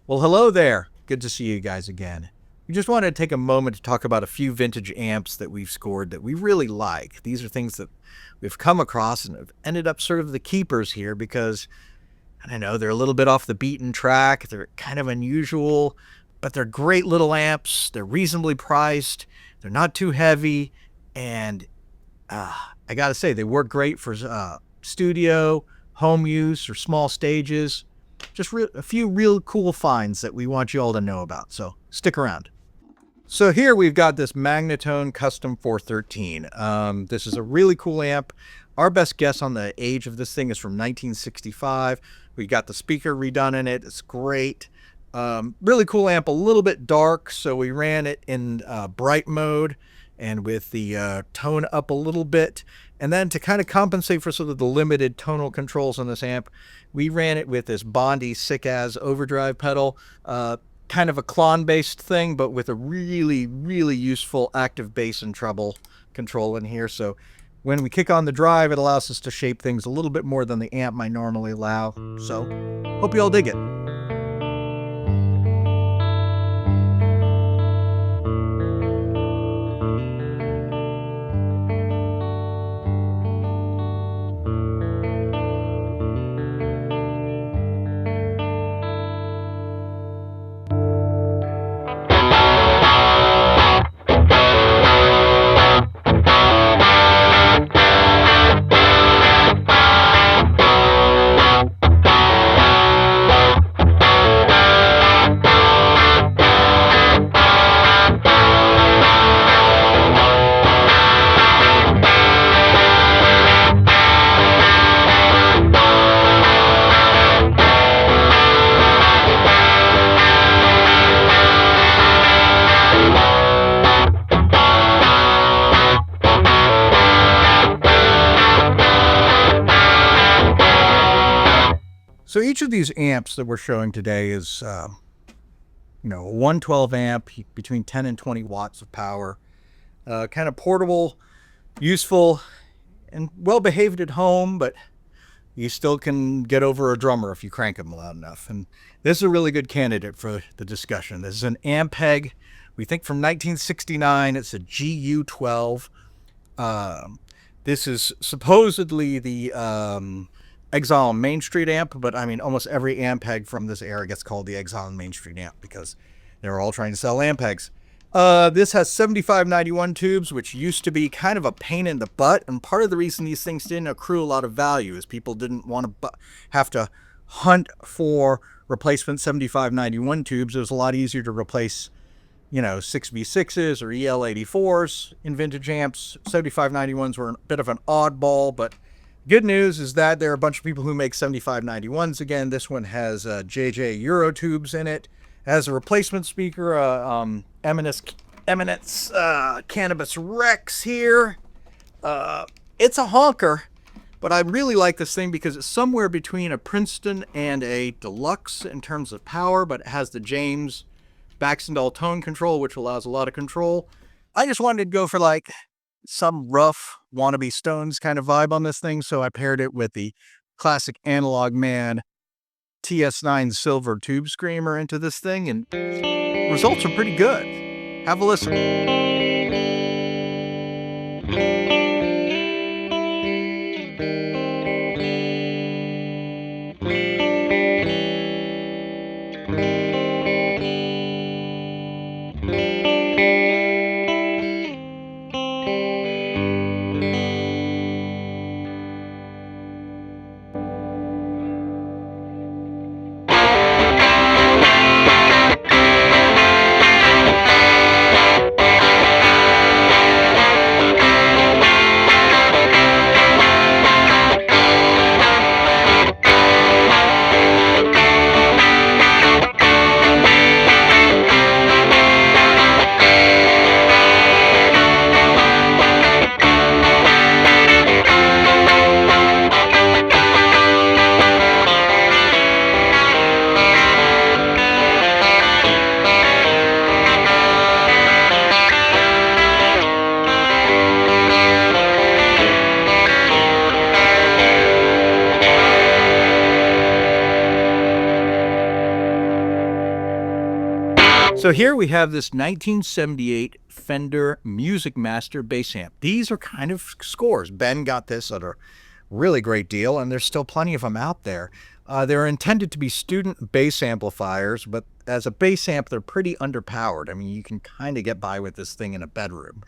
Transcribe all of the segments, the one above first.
Well, hello there. Good to see you guys again. We just wanted to take a moment to talk about a few vintage amps that we've scored that we really like. These are things that we've come across and have ended up sort of the keepers here because, I don't know, they're a little bit off the beaten track. They're kind of unusual, but they're great little amps. They're reasonably priced. They're not too heavy. And I got to say, they work great for studio, home use, or small stages. Just a few real cool finds that we want you all to know about, so stick around. So here we've got this Magnatone Custom 413. This is a really cool amp. Our best guess on the age of this thing is from 1965. We got the speaker redone in it. It's great. Really cool amp, a little bit dark, so we ran it in bright mode and with the tone up a little bit. And then to kind of compensate for sort of the limited tonal controls on this amp, we ran it with this Bondi sick-as overdrive pedal, kind of a clon-based thing, but with a really, really useful active bass and treble control in here. So when we kick on the drive, it allows us to shape things a little bit more than the amp might normally allow. So hope you all dig it. So each of these amps that we're showing today is, a 112 amp, between 10 and 20 watts of power. Kind of portable, useful, and well-behaved at home, but you still can get over a drummer if you crank them loud enough. And this is a really good candidate for the discussion. This is an Ampeg, we think from 1969. It's a GU12. This is supposedly the Exile on Main Street amp, but I mean, almost every Ampeg from this era gets called the Exile on Main Street amp because they're all trying to sell Ampegs. This has 7591 tubes, which used to be kind of a pain in the butt, and part of the reason these things didn't accrue a lot of value is people didn't want to have to hunt for replacement 7591 tubes. It was a lot easier to replace 6V6s or EL84s in vintage amps. 7591s were a bit of an oddball, but good news is that there are a bunch of people who make 7591s again. This one has JJ Euro tubes in it. It has a replacement speaker, Eminence Cannabis Rex here. It's a honker, but I really like this thing because it's somewhere between a Princeton and a Deluxe in terms of power, but it has the James Baxendale tone control, which allows a lot of control. I just wanted to go for like some rough wannabe Stones kind of vibe on this thing, so I paired it with the classic Analog Man TS9 Silver Tube Screamer into this thing, and results are pretty good. Have a listen. So here we have this 1978 Fender Musicmaster bass amp. These are kind of scores. Ben got this at a really great deal, and there's still plenty of them out there. They're intended to be student bass amplifiers, but as a bass amp, they're pretty underpowered. I mean, you can kind of get by with this thing in a bedroom.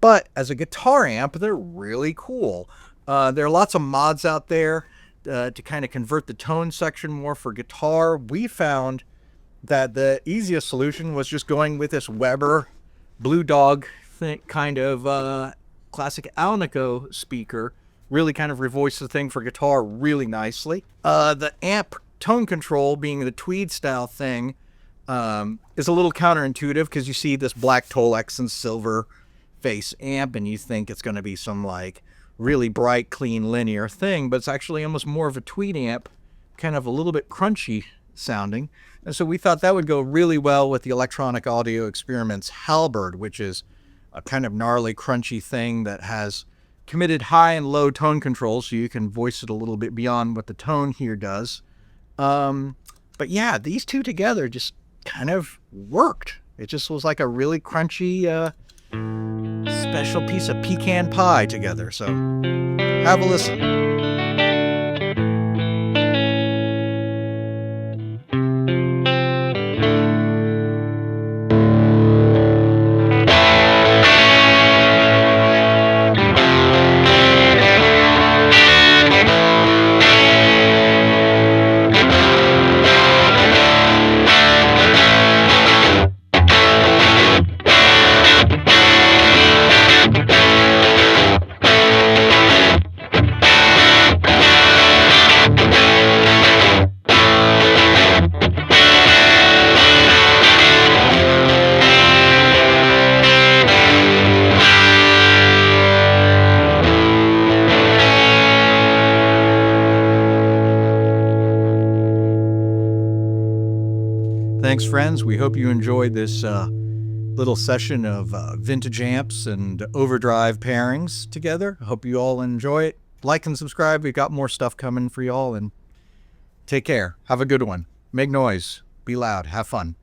But as a guitar amp, they're really cool. There are lots of mods out there to kind of convert the tone section more for guitar. We found that the easiest solution was just going with this Weber Blue Dog kind of classic Alnico speaker. Really kind of revoiced the thing for guitar really nicely. The amp tone control, being the tweed style thing, is a little counterintuitive because you see this black Tolex and silver face amp and you think it's going to be some like really bright, clean, linear thing, but it's actually almost more of a tweed amp, kind of a little bit crunchy sounding. And so we thought that would go really well with the Electronic Audio Experiments Halberd, which is a kind of gnarly, crunchy thing that has committed high and low tone control, so you can voice it a little bit beyond what the tone here does. But yeah, these two together just kind of worked. It just was like a really crunchy, special piece of pecan pie together. So have a listen. Thanks, friends. We hope you enjoyed this little session of vintage amps and overdrive pairings together. I hope you all enjoy it. Like and subscribe. We've got more stuff coming for y'all, and take care. Have a good one. Make noise. Be loud. Have fun.